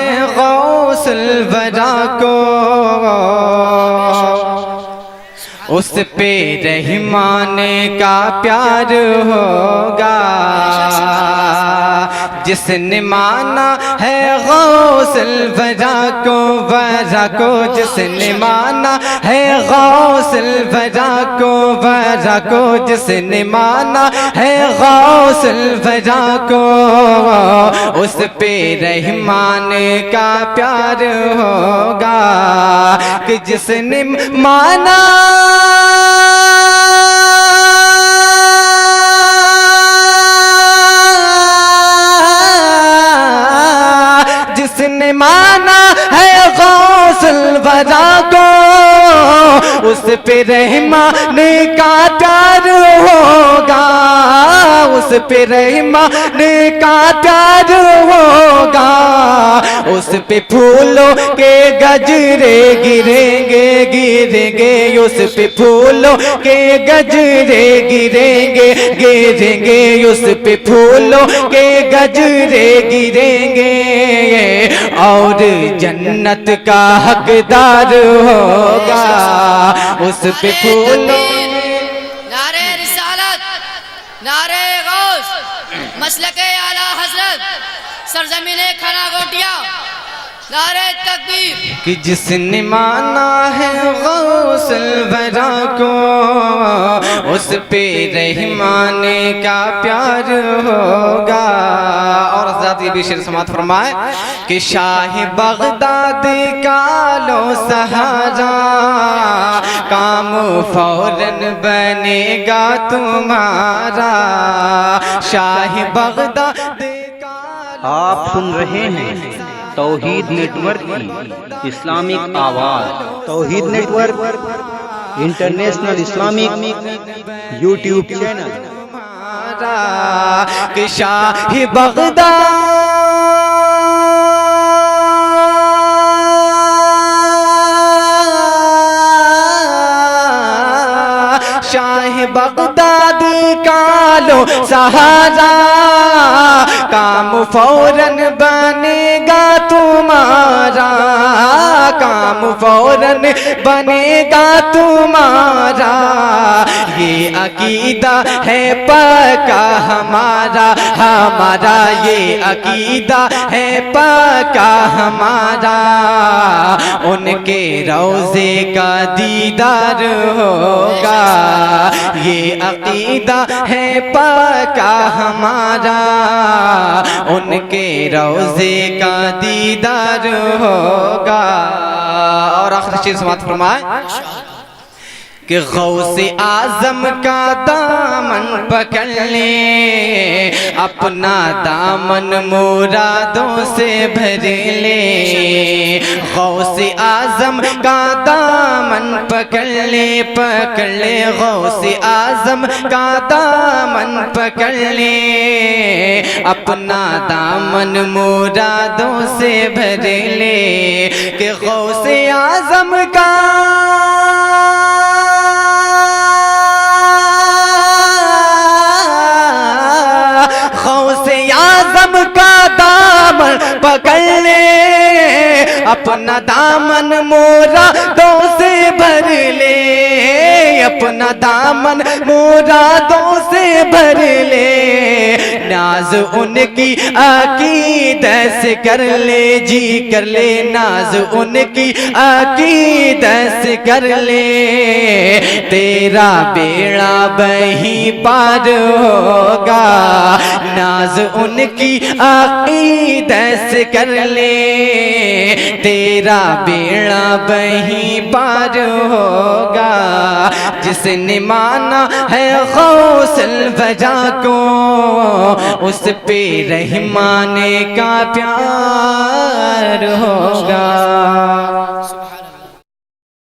ہے غوث الورا کو اس پہ رحمان کا پیار ہوگا، جس نے مانا ہے غوث الورا کو، ورا کو جس نے مانا ہے غوث الورا کو، ورا کو جس نے مانا ہے غوث الورا کو، اس پہ رحمان کا پیار ہوگا، کہ جس نے مانا جس نے مانا ہے غوث الورا کو، اس پہ رحمان کا پیار ہوگا، اس پہ رحمان کا پیار ہوگا، اس پہ پھولوں کے گجرے گریں گے، گریں گے، اس پہ پھولوں کے گجرے گریں گے، گریں گے، اس پہ پھولوں کے گجرے گریں گے، اور جنت کا حقدار ہوگا، اس پہ پھولوں۔ نعرہ رسالت، نعرہ غوث، مسلک اعلیٰ حضرت، سرزمین کھنا گوٹیا، نعرہ تکبیر۔ کہ جس نے مانا ہے غوث الورا کو، اس پہ رحمان کا پیار ہوگا۔ اور حضرت یہ بھی شعر سماعت فرمائے کہ شاہ بغداد کا لو سہارا، کام فوراً بنے گا تمہارا، شاہ بغداد کا۔ آپ سن رہے ہیں توحید نیٹ ورک کی اسلامک آواز۔ Tauheed network international Islamic YouTube channel. کہ شاہ بغداد شاہ بغداد کا لو سہارا، کام فوراً بنے گا تمہارا، کام فوراً بنے گا تمہارا، یہ عقیدہ ہے پکا ہمارا، ہمارا یہ عقیدہ ہے پکا ہمارا، ان کے روضے کا دیدار ہوگا، یہ عقیدہ ہے پکا ہمارا، ان کے روضے کا دیدار ہوگا۔ اور آخر چیز سماعت فرمائے کہ غوث اعظم کا دامن پکڑ لے، اپنا دامن مرادوں سے بھر لے، غوث اعظم کا دامن پکڑ لے، پکڑ لے، غوث اعظم کا دامن پکڑ لے، اپنا دامن مرادوں سے بھر لے، کہ غوث اعظم کا پکڑ لے، اپنا دامن مرادوں سے بھر لے، اپنا دامن مرادوں سے بھر لے، ناز ان کی عقیدت سے کر لے، جی کر لے، ناز ان کی عقیدت سے کر لے، تیرا بیڑا بہی پار ہوگا، ناز ان کی عقیدت سے کر لے، تیرا بیڑا بہی پار ہوگا، جس نے مانا ہے غوث الورا کو، اس پہ رحمان کا پیار ہوگا۔